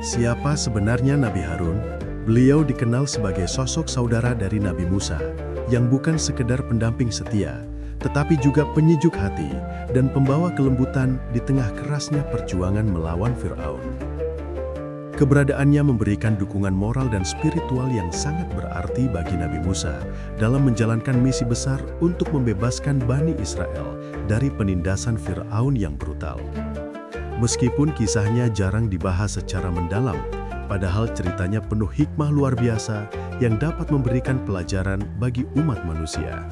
Siapa sebenarnya Nabi Harun? Beliau dikenal sebagai sosok saudara dari Nabi Musa, yang bukan sekedar pendamping setia, tetapi juga penyejuk hati dan pembawa kelembutan di tengah kerasnya perjuangan melawan Fir'aun. Keberadaannya memberikan dukungan moral dan spiritual yang sangat berarti bagi Nabi Musa dalam menjalankan misi besar untuk membebaskan Bani Israel dari penindasan Fir'aun yang brutal. Meskipun kisahnya jarang dibahas secara mendalam, padahal ceritanya penuh hikmah luar biasa yang dapat memberikan pelajaran bagi umat manusia.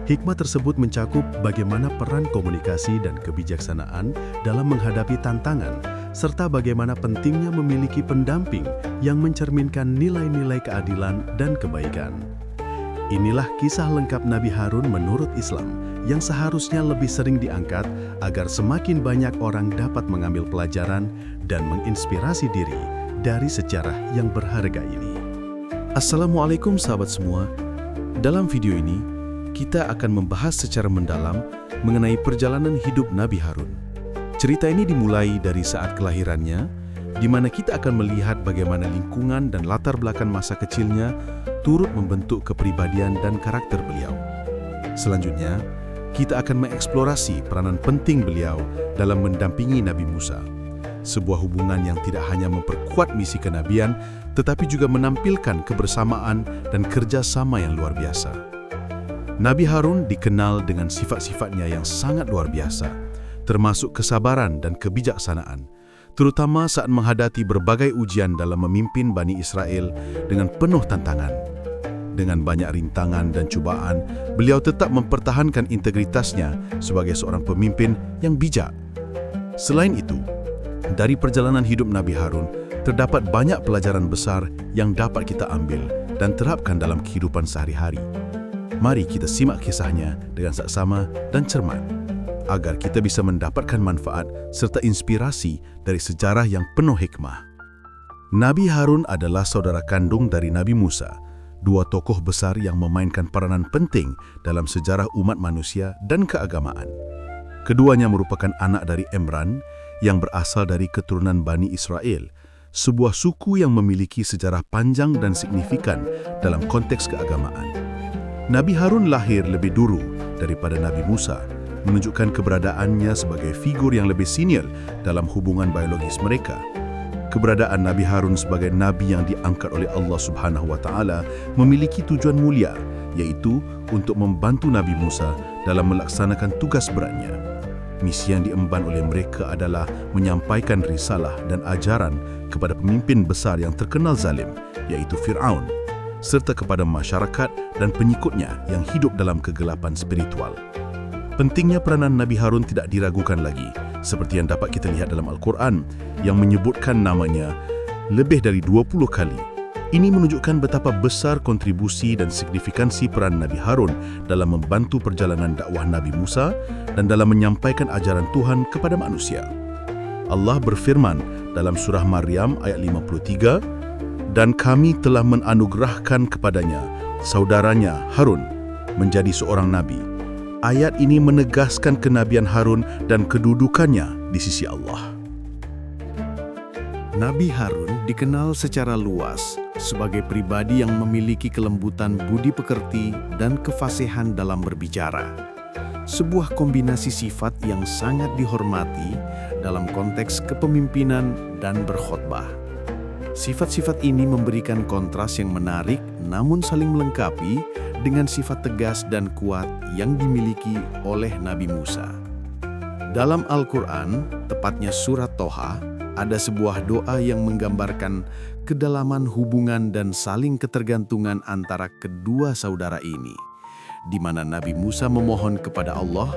Hikmah tersebut mencakup bagaimana peran komunikasi dan kebijaksanaan dalam menghadapi tantangan, serta bagaimana pentingnya memiliki pendamping yang mencerminkan nilai-nilai keadilan dan kebaikan. Inilah kisah lengkap Nabi Harun menurut Islam, yang seharusnya lebih sering diangkat agar semakin banyak orang dapat mengambil pelajaran dan menginspirasi diri dari sejarah yang berharga ini. Assalamualaikum sahabat semua. Dalam video ini, kita akan membahas secara mendalam mengenai perjalanan hidup Nabi Harun. Cerita ini dimulai dari saat kelahirannya, di mana kita akan melihat bagaimana lingkungan dan latar belakang masa kecilnya turut membentuk kepribadian dan karakter beliau. Selanjutnya, kita akan mengeksplorasi peranan penting beliau dalam mendampingi Nabi Musa. Sebuah hubungan yang tidak hanya memperkuat misi kenabian, tetapi juga menampilkan kebersamaan dan kerjasama yang luar biasa. Nabi Harun dikenal dengan sifat-sifatnya yang sangat luar biasa, termasuk kesabaran dan kebijaksanaan, terutama saat menghadapi berbagai ujian dalam memimpin Bani Israel dengan penuh tantangan. Dengan banyak rintangan dan cubaan, beliau tetap mempertahankan integritasnya sebagai seorang pemimpin yang bijak. Selain itu, dari perjalanan hidup Nabi Harun, terdapat banyak pelajaran besar yang dapat kita ambil dan terapkan dalam kehidupan sehari-hari. Mari kita simak kisahnya dengan saksama dan cermat, agar kita bisa mendapatkan manfaat serta inspirasi dari sejarah yang penuh hikmah. Nabi Harun adalah saudara kandung dari Nabi Musa, dua tokoh besar yang memainkan peranan penting dalam sejarah umat manusia dan keagamaan. Keduanya merupakan anak dari Imran yang berasal dari keturunan Bani Israel, sebuah suku yang memiliki sejarah panjang dan signifikan dalam konteks keagamaan. Nabi Harun lahir lebih dulu daripada Nabi Musa, menunjukkan keberadaannya sebagai figur yang lebih senior dalam hubungan biologis mereka. Keberadaan Nabi Harun sebagai nabi yang diangkat oleh Allah Subhanahu wa Ta'ala memiliki tujuan mulia, yaitu untuk membantu Nabi Musa dalam melaksanakan tugas beratnya. Misi yang diemban oleh mereka adalah menyampaikan risalah dan ajaran kepada pemimpin besar yang terkenal zalim, yaitu Fir'aun, serta kepada masyarakat dan pengikutnya yang hidup dalam kegelapan spiritual. Pentingnya peranan Nabi Harun tidak diragukan lagi, seperti yang dapat kita lihat dalam Al-Quran yang menyebutkan namanya lebih dari 20 kali. Ini menunjukkan betapa besar kontribusi dan signifikansi peran Nabi Harun dalam membantu perjalanan dakwah Nabi Musa dan dalam menyampaikan ajaran Tuhan kepada manusia. Allah berfirman dalam surah Maryam ayat 53, "Dan kami telah menganugerahkan kepadanya saudaranya Harun menjadi seorang nabi." Ayat ini menegaskan kenabian Harun dan kedudukannya di sisi Allah. Nabi Harun dikenal secara luas sebagai pribadi yang memiliki kelembutan budi pekerti dan kefasihan dalam berbicara. Sebuah kombinasi sifat yang sangat dihormati dalam konteks kepemimpinan dan berkhotbah. Sifat-sifat ini memberikan kontras yang menarik namun saling melengkapi dengan sifat tegas dan kuat yang dimiliki oleh Nabi Musa. Dalam Al-Quran, tepatnya surat Toha, ada sebuah doa yang menggambarkan kedalaman hubungan dan saling ketergantungan antara kedua saudara ini, di mana Nabi Musa memohon kepada Allah,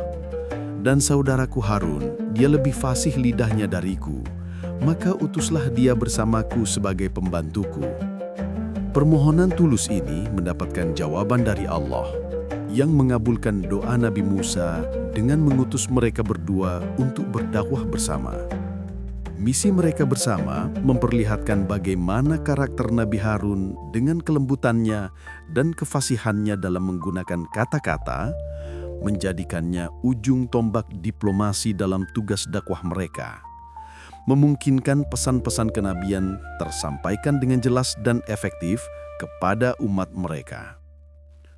"Dan saudaraku Harun, dia lebih fasih lidahnya dariku, maka utuslah dia bersamaku sebagai pembantuku." Permohonan tulus ini mendapatkan jawaban dari Allah yang mengabulkan doa Nabi Musa dengan mengutus mereka berdua untuk berdakwah bersama. Misi mereka bersama memperlihatkan bagaimana karakter Nabi Harun dengan kelembutannya dan kefasihannya dalam menggunakan kata-kata menjadikannya ujung tombak diplomasi dalam tugas dakwah mereka. memungkinkan pesan-pesan kenabian tersampaikan dengan jelas dan efektif kepada umat mereka.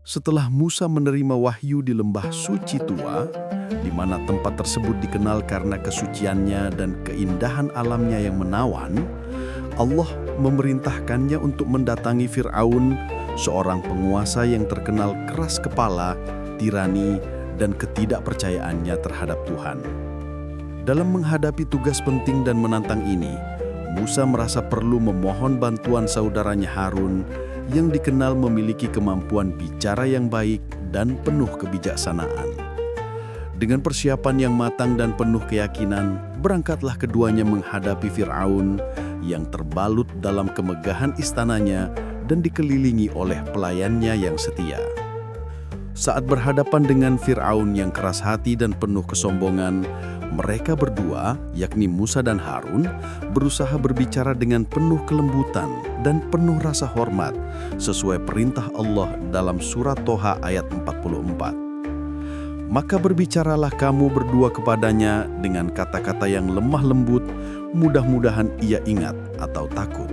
Setelah Musa menerima wahyu di lembah suci tua, di mana tempat tersebut dikenal karena kesuciannya dan keindahan alamnya yang menawan, Allah memerintahkannya untuk mendatangi Fir'aun, seorang penguasa yang terkenal keras kepala, tirani, dan ketidakpercayaannya terhadap Tuhan. Dalam menghadapi tugas penting dan menantang ini, Musa merasa perlu memohon bantuan saudaranya Harun yang dikenal memiliki kemampuan bicara yang baik dan penuh kebijaksanaan. Dengan persiapan yang matang dan penuh keyakinan, berangkatlah keduanya menghadapi Fir'aun yang terbalut dalam kemegahan istananya dan dikelilingi oleh pelayannya yang setia. Saat berhadapan dengan Fir'aun yang keras hati dan penuh kesombongan, mereka berdua, yakni Musa dan Harun, berusaha berbicara dengan penuh kelembutan dan penuh rasa hormat sesuai perintah Allah dalam surat Toha ayat 44. Maka berbicaralah kamu berdua kepadanya dengan kata-kata yang lemah lembut, mudah-mudahan ia ingat atau takut.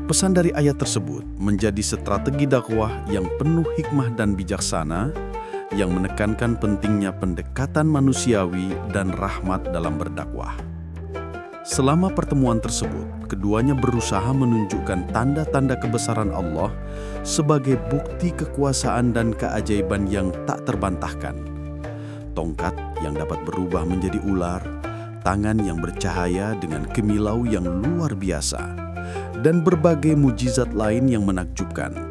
Pesan dari ayat tersebut menjadi strategi dakwah yang penuh hikmah dan bijaksana, yang menekankan pentingnya pendekatan manusiawi dan rahmat dalam berdakwah. Selama pertemuan tersebut, keduanya berusaha menunjukkan tanda-tanda kebesaran Allah sebagai bukti kekuasaan dan keajaiban yang tak terbantahkan. Tongkat yang dapat berubah menjadi ular, tangan yang bercahaya dengan kemilau yang luar biasa, dan berbagai mujizat lain yang menakjubkan.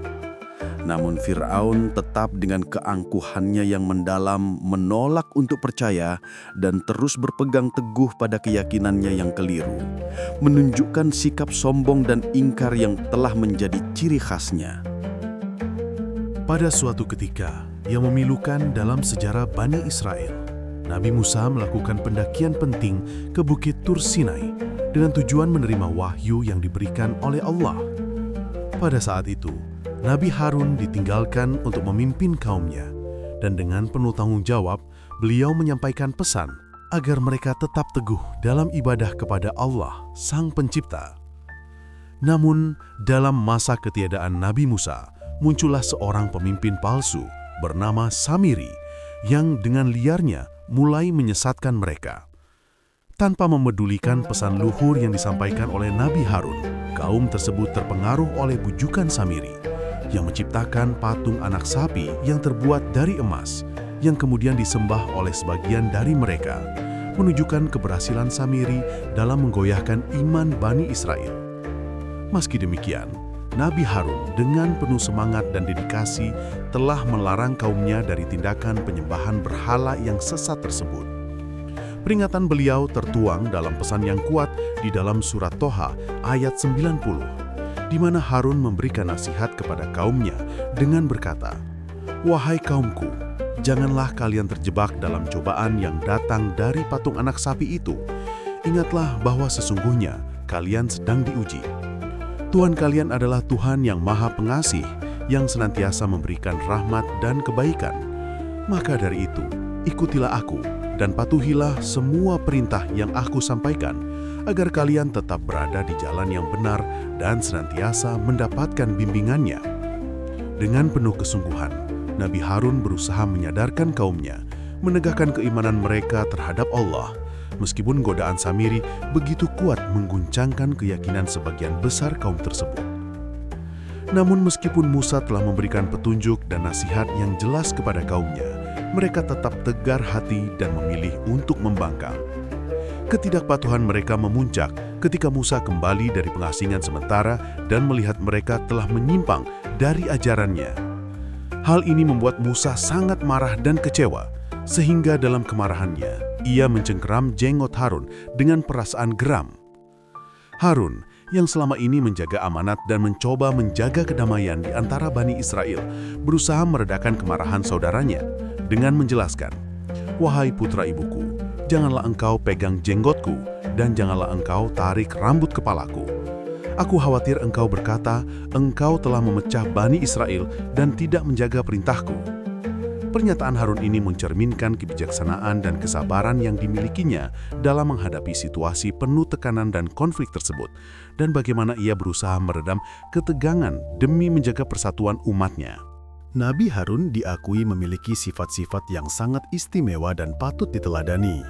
Namun Fir'aun tetap dengan keangkuhannya yang mendalam menolak untuk percaya dan terus berpegang teguh pada keyakinannya yang keliru, menunjukkan sikap sombong dan ingkar yang telah menjadi ciri khasnya. Pada suatu ketika yang memilukan dalam sejarah Bani Israel, Nabi Musa melakukan pendakian penting ke Bukit Tur Sinai dengan tujuan menerima wahyu yang diberikan oleh Allah. Pada saat itu, Nabi Harun ditinggalkan untuk memimpin kaumnya, dan dengan penuh tanggung jawab, beliau menyampaikan pesan agar mereka tetap teguh dalam ibadah kepada Allah, Sang Pencipta. Namun, dalam masa ketiadaan Nabi Musa, muncullah seorang pemimpin palsu bernama Samiri yang dengan liarnya mulai menyesatkan mereka. Tanpa memedulikan pesan luhur yang disampaikan oleh Nabi Harun, kaum tersebut terpengaruh oleh bujukan Samiri yang menciptakan patung anak sapi yang terbuat dari emas, yang kemudian disembah oleh sebagian dari mereka, menunjukkan keberhasilan Samiri dalam menggoyahkan iman Bani Israel. Meski demikian, Nabi Harun dengan penuh semangat dan dedikasi telah melarang kaumnya dari tindakan penyembahan berhala yang sesat tersebut. Peringatan beliau tertuang dalam pesan yang kuat di dalam surat Toha ayat 90, di mana Harun memberikan nasihat kepada kaumnya dengan berkata, "Wahai kaumku, janganlah kalian terjebak dalam cobaan yang datang dari patung anak sapi itu. Ingatlah bahwa sesungguhnya kalian sedang diuji. Tuhan kalian adalah Tuhan yang Maha Pengasih, yang senantiasa memberikan rahmat dan kebaikan. Maka dari itu, ikutilah aku dan patuhilah semua perintah yang aku sampaikan, agar kalian tetap berada di jalan yang benar dan senantiasa mendapatkan bimbingannya." Dengan penuh kesungguhan, Nabi Harun berusaha menyadarkan kaumnya, menegakkan keimanan mereka terhadap Allah, meskipun godaan Samiri begitu kuat mengguncangkan keyakinan sebagian besar kaum tersebut. Namun meskipun Musa telah memberikan petunjuk dan nasihat yang jelas kepada kaumnya, mereka tetap tegar hati dan memilih untuk membangkang. Ketidakpatuhan mereka memuncak ketika Musa kembali dari pengasingan sementara dan melihat mereka telah menyimpang dari ajarannya. Hal ini membuat Musa sangat marah dan kecewa, sehingga dalam kemarahannya, ia mencengkeram jenggot Harun dengan perasaan geram. Harun, yang selama ini menjaga amanat dan mencoba menjaga kedamaian di antara Bani Israel, berusaha meredakan kemarahan saudaranya dengan menjelaskan, "Wahai putra ibuku, janganlah engkau pegang jenggotku, dan janganlah engkau tarik rambut kepalaku. Aku khawatir engkau berkata, engkau telah memecah Bani Israel dan tidak menjaga perintahku." Pernyataan Harun ini mencerminkan kebijaksanaan dan kesabaran yang dimilikinya dalam menghadapi situasi penuh tekanan dan konflik tersebut, dan bagaimana ia berusaha meredam ketegangan demi menjaga persatuan umatnya. Nabi Harun diakui memiliki sifat-sifat yang sangat istimewa dan patut diteladani,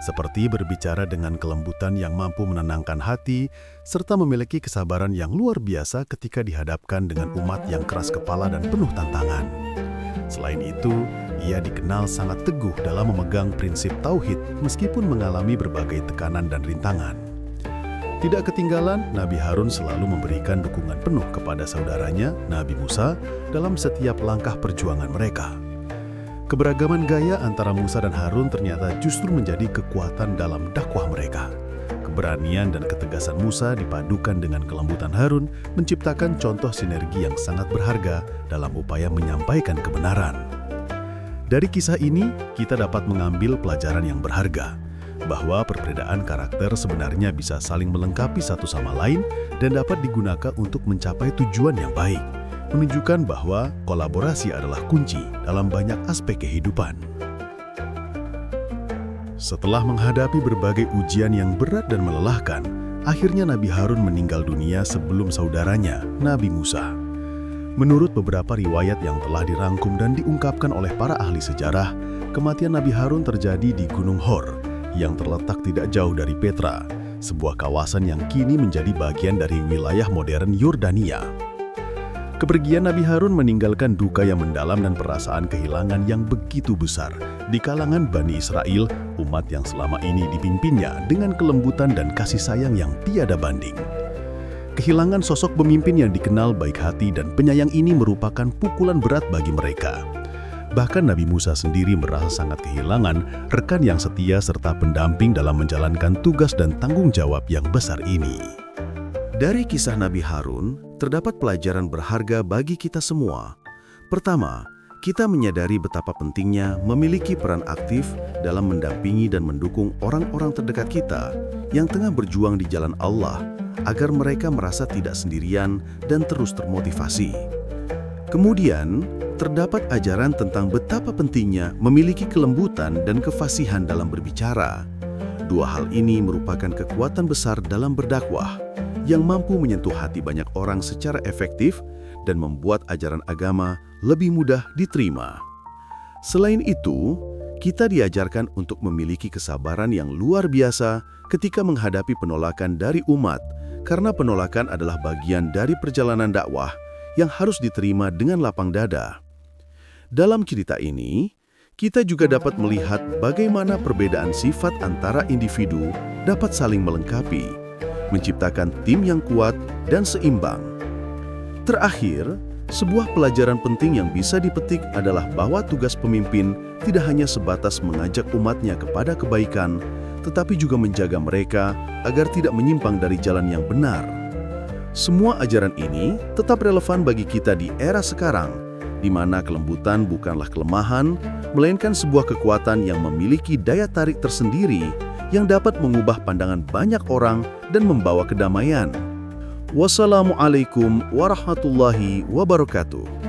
seperti berbicara dengan kelembutan yang mampu menenangkan hati, serta memiliki kesabaran yang luar biasa ketika dihadapkan dengan umat yang keras kepala dan penuh tantangan. Selain itu, ia dikenal sangat teguh dalam memegang prinsip tauhid meskipun mengalami berbagai tekanan dan rintangan. Tidak ketinggalan, Nabi Harun selalu memberikan dukungan penuh kepada saudaranya, Nabi Musa, dalam setiap langkah perjuangan mereka. Keberagaman gaya antara Musa dan Harun ternyata justru menjadi kekuatan dalam dakwah mereka. Keberanian dan ketegasan Musa dipadukan dengan kelembutan Harun menciptakan contoh sinergi yang sangat berharga dalam upaya menyampaikan kebenaran. Dari kisah ini, kita dapat mengambil pelajaran yang berharga, bahwa perbedaan karakter sebenarnya bisa saling melengkapi satu sama lain dan dapat digunakan untuk mencapai tujuan yang baik, menunjukkan bahwa kolaborasi adalah kunci dalam banyak aspek kehidupan. Setelah menghadapi berbagai ujian yang berat dan melelahkan, akhirnya Nabi Harun meninggal dunia sebelum saudaranya, Nabi Musa. Menurut beberapa riwayat yang telah dirangkum dan diungkapkan oleh para ahli sejarah, kematian Nabi Harun terjadi di Gunung Hor, yang terletak tidak jauh dari Petra, sebuah kawasan yang kini menjadi bagian dari wilayah modern Yordania. Kepergian Nabi Harun meninggalkan duka yang mendalam dan perasaan kehilangan yang begitu besar di kalangan Bani Israel, umat yang selama ini dipimpinnya dengan kelembutan dan kasih sayang yang tiada banding. Kehilangan sosok pemimpin yang dikenal baik hati dan penyayang ini merupakan pukulan berat bagi mereka. Bahkan Nabi Musa sendiri merasa sangat kehilangan rekan yang setia serta pendamping dalam menjalankan tugas dan tanggung jawab yang besar ini. Dari kisah Nabi Harun, terdapat pelajaran berharga bagi kita semua. Pertama, kita menyadari betapa pentingnya memiliki peran aktif dalam mendampingi dan mendukung orang-orang terdekat kita yang tengah berjuang di jalan Allah, agar mereka merasa tidak sendirian dan terus termotivasi. Kemudian, terdapat ajaran tentang betapa pentingnya memiliki kelembutan dan kefasihan dalam berbicara. Dua hal ini merupakan kekuatan besar dalam berdakwah, yang mampu menyentuh hati banyak orang secara efektif dan membuat ajaran agama lebih mudah diterima. Selain itu, kita diajarkan untuk memiliki kesabaran yang luar biasa ketika menghadapi penolakan dari umat, karena penolakan adalah bagian dari perjalanan dakwah yang harus diterima dengan lapang dada. Dalam cerita ini, kita juga dapat melihat bagaimana perbedaan sifat antara individu dapat saling melengkapi, menciptakan tim yang kuat dan seimbang. Terakhir, sebuah pelajaran penting yang bisa dipetik adalah bahwa tugas pemimpin tidak hanya sebatas mengajak umatnya kepada kebaikan, tetapi juga menjaga mereka agar tidak menyimpang dari jalan yang benar. Semua ajaran ini tetap relevan bagi kita di era sekarang, di mana kelembutan bukanlah kelemahan, melainkan sebuah kekuatan yang memiliki daya tarik tersendiri yang dapat mengubah pandangan banyak orang dan membawa kedamaian. Wassalamualaikum warahmatullahi wabarakatuh.